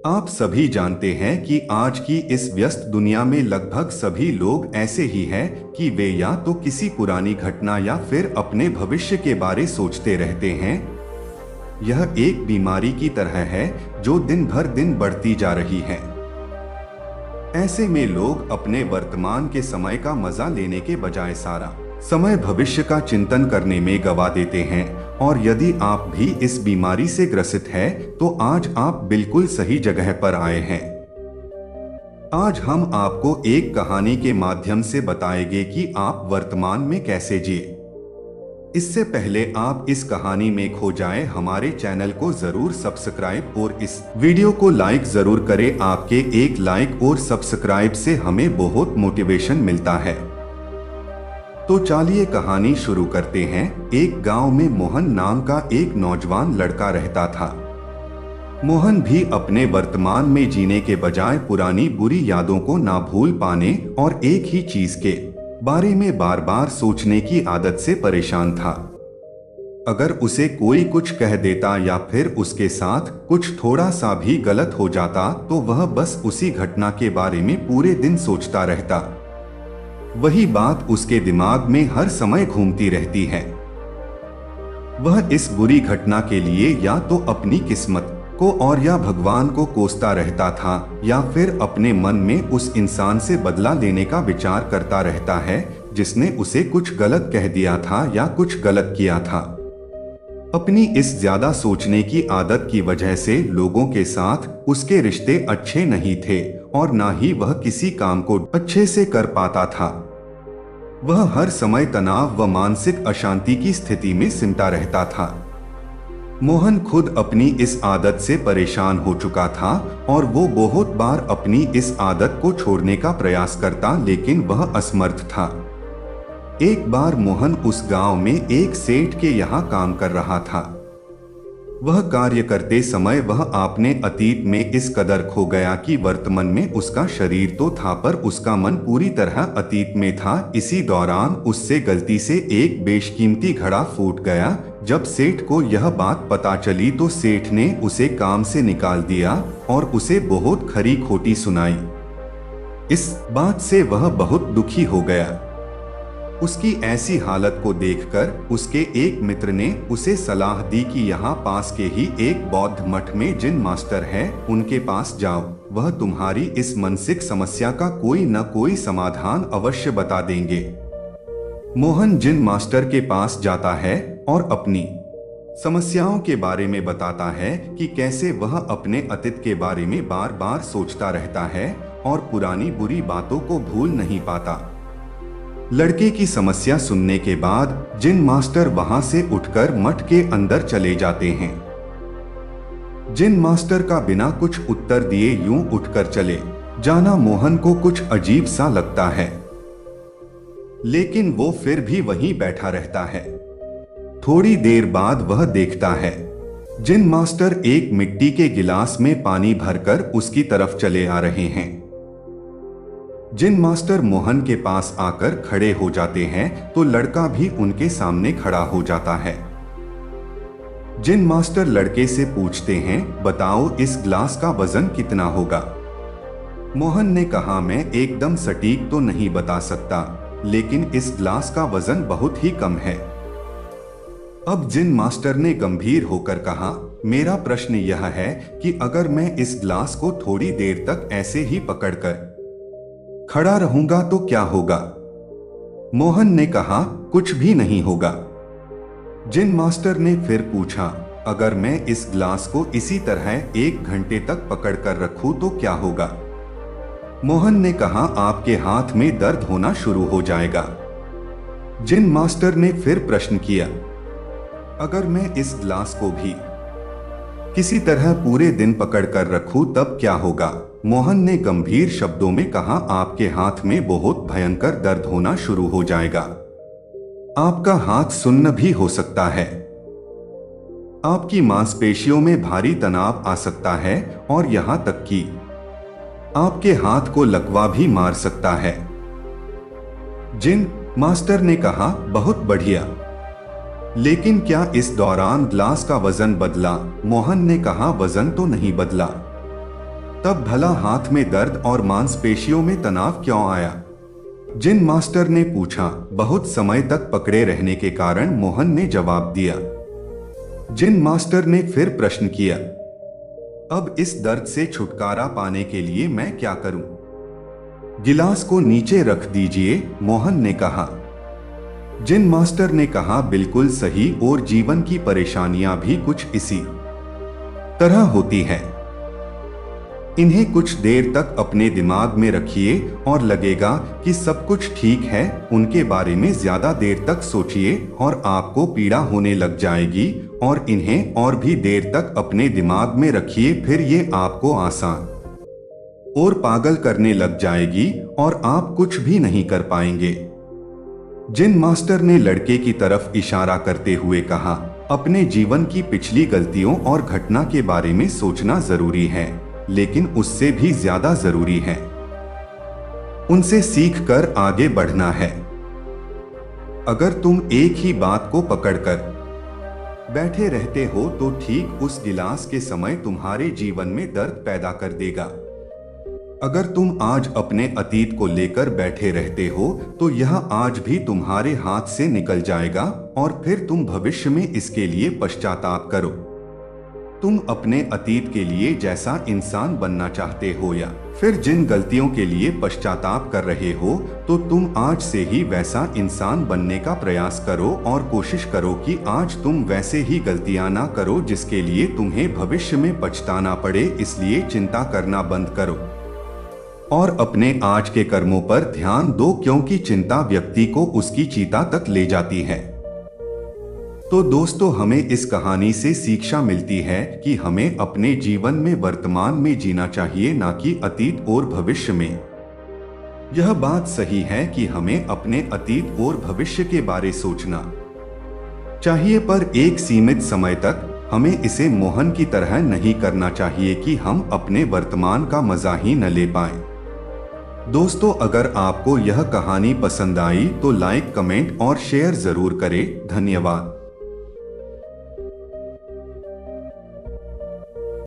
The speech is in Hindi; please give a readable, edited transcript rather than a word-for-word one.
आप सभी जानते हैं कि आज की इस व्यस्त दुनिया में लगभग सभी लोग ऐसे ही हैं कि वे या तो किसी पुरानी घटना या फिर अपने भविष्य के बारे सोचते रहते हैं। यह एक बीमारी की तरह है जो दिन भर दिन बढ़ती जा रही है। ऐसे में लोग अपने वर्तमान के समय का मजा लेने के बजाय सारा समय भविष्य का चिंतन करने में गवा देते हैं। और यदि आप भी इस बीमारी से ग्रसित हैं, तो आज आप बिल्कुल सही जगह पर आए हैं। आज हम आपको एक कहानी के माध्यम से बताएंगे कि आप वर्तमान में कैसे जिए। इससे पहले आप इस कहानी में खो जाएं, हमारे चैनल को जरूर सब्सक्राइब और इस वीडियो को लाइक जरूर करें। आपके एक लाइक और सब्सक्राइब से हमें बहुत मोटिवेशन मिलता है। तो चलिए कहानी शुरू करते हैं। एक गांव में मोहन नाम का एक नौजवान लड़का रहता था। मोहन भी अपने वर्तमान में जीने के बजाय पुरानी बुरी यादों को ना भूल पाने और एक ही चीज के बारे में बार बार सोचने की आदत से परेशान था। अगर उसे कोई कुछ कह देता या फिर उसके साथ कुछ थोड़ा सा भी गलत हो जाता तो वह बस उसी घटना के बारे में पूरे दिन सोचता रहता। वही बात उसके दिमाग में हर समय घूमती रहती है। वह इस बुरी घटना के लिए या तो अपनी किस्मत को और या भगवान को कोसता रहता था या फिर अपने मन में उस इंसान से बदला लेने का विचार करता रहता है जिसने उसे कुछ गलत कह दिया था या कुछ गलत किया था। अपनी इस ज्यादा सोचने की आदत की वजह से लोगों के साथ उसके रिश्ते अच्छे नहीं थे और ना ही वह किसी काम को अच्छे से कर पाता था। वह हर समय तनाव व मानसिक अशांति की स्थिति में सिमटा रहता था। मोहन खुद अपनी इस आदत से परेशान हो चुका था और वो बहुत बार अपनी इस आदत को छोड़ने का प्रयास करता, लेकिन वह असमर्थ था। एक बार मोहन उस गांव में एक सेठ के यहाँ काम कर रहा था। वह कार्य करते समय वह अपने अतीत में इस कदर खो गया कि वर्तमान में उसका शरीर तो था पर उसका मन पूरी तरह अतीत में था। इसी दौरान उससे गलती से एक बेशकीमती घड़ा फूट गया। जब सेठ को यह बात पता चली तो सेठ ने उसे काम से निकाल दिया और उसे बहुत खरी खोटी सुनाई। इस बात से वह बहुत दुखी हो गया। उसकी ऐसी हालत को देखकर उसके एक मित्र ने उसे सलाह दी कि यहाँ पास के ही एक बौद्ध मठ में जिन मास्टर है उनके पास जाओ, वह तुम्हारी इस मानसिक समस्या का कोई न कोई समाधान अवश्य बता देंगे। मोहन जिन मास्टर के पास जाता है और अपनी समस्याओं के बारे में बताता है कि कैसे वह अपने अतीत के बारे में बार बार सोचता रहता है और पुरानी बुरी बातों को भूल नहीं पाता। लड़के की समस्या सुनने के बाद जिन मास्टर वहां से उठकर मठ के अंदर चले जाते हैं। जिन मास्टर का बिना कुछ उत्तर दिए यूं उठकर चले जाना मोहन को कुछ अजीब सा लगता है, लेकिन वो फिर भी वहीं बैठा रहता है। थोड़ी देर बाद वह देखता है जिन मास्टर एक मिट्टी के गिलास में पानी भरकर उसकी तरफ चले आ रहे हैं। जिन मास्टर मोहन के पास आकर खड़े हो जाते हैं तो लड़का भी उनके सामने खड़ा हो जाता है। जिन मास्टर लड़के से पूछते हैं, बताओ इस ग्लास का वजन कितना होगा। मोहन ने कहा, मैं एकदम सटीक तो नहीं बता सकता, लेकिन इस ग्लास का वजन बहुत ही कम है। अब जिन मास्टर ने गंभीर होकर कहा, मेरा प्रश्न यह है कि अगर मैं इस ग्लास को थोड़ी देर तक ऐसे ही पकड़कर खड़ा रहूंगा तो क्या होगा। मोहन ने कहा, कुछ भी नहीं होगा। जिन मास्टर ने फिर पूछा, अगर मैं इस ग्लास को इसी तरह 1 घंटे तक पकड़कर रखूं तो क्या होगा। मोहन ने कहा, आपके हाथ में दर्द होना शुरू हो जाएगा। जिन मास्टर ने फिर प्रश्न किया, अगर मैं इस ग्लास को भी किसी तरह पूरे दिन पकड़कर रखूं तब क्या होगा। मोहन ने गंभीर शब्दों में कहा, आपके हाथ में बहुत भयंकर दर्द होना शुरू हो जाएगा। आपका हाथ सुन्न भी हो सकता है। आपकी मांसपेशियों में भारी तनाव आ सकता है और यहां तक कि आपके हाथ को लकवा भी मार सकता है। जिन मास्टर ने कहा, बहुत बढ़िया, लेकिन क्या इस दौरान ग्लास का वजन बदला। मोहन ने कहा, वजन तो नहीं बदला। तब भला हाथ में दर्द और मांसपेशियों में तनाव क्यों आया? जिन मास्टर ने पूछा। बहुत समय तक पकड़े रहने के कारण मोहन ने जवाब दिया। जिन मास्टर ने फिर प्रश्न किया, अब इस दर्द से छुटकारा पाने के लिए मैं क्या करूं? गिलास को नीचे रख दीजिए, मोहन ने कहा। जिन मास्टर ने कहा, बिल्कुल सही, और जीवन की परेशानियां भी कुछ इसी तरह होती है। इन्हें कुछ देर तक अपने दिमाग में रखिए और लगेगा कि सब कुछ ठीक है। उनके बारे में ज्यादा देर तक सोचिए और आपको पीड़ा होने लग जाएगी, और इन्हें और भी देर तक अपने दिमाग में रखिए, फिर ये आपको आसान और पागल करने लग जाएगी और आप कुछ भी नहीं कर पाएंगे। जिन मास्टर ने लड़के की तरफ इशारा करते हुए कहा, अपने जीवन की पिछली गलतियों और घटना के बारे में सोचना जरूरी है, लेकिन उससे भी ज्यादा जरूरी है उनसे सीख कर आगे बढ़ना है। अगर तुम एक ही बात को पकड़कर बैठे रहते हो तो ठीक उस गिलास के समय तुम्हारे जीवन में दर्द पैदा कर देगा। अगर तुम आज अपने अतीत को लेकर बैठे रहते हो तो यह आज भी तुम्हारे हाथ से निकल जाएगा और फिर तुम भविष्य में इसके लिए पश्चाताप करो। तुम अपने अतीत के लिए जैसा इंसान बनना चाहते हो या फिर जिन गलतियों के लिए पश्चाताप कर रहे हो, तो तुम आज से ही वैसा इंसान बनने का प्रयास करो और कोशिश करो कि आज तुम वैसे ही गलतियां ना करो जिसके लिए तुम्हें भविष्य में पछताना पड़े। इसलिए चिंता करना बंद करो और अपने आज के कर्मों पर ध्यान दो, क्योंकि चिंता व्यक्ति को उसकी चिता तक ले जाती है। तो दोस्तों, हमें इस कहानी से शिक्षा मिलती है कि हमें अपने जीवन में वर्तमान में जीना चाहिए, ना कि अतीत और भविष्य में। यह बात सही है कि हमें अपने अतीत और भविष्य के बारे सोचना चाहिए, पर एक सीमित समय तक। हमें इसे मोहन की तरह नहीं करना चाहिए कि हम अपने वर्तमान का मजा ही न ले पाएं। दोस्तों, अगर आपको यह कहानी पसंद आई तो लाइक, कमेंट और शेयर जरूर करें। धन्यवाद।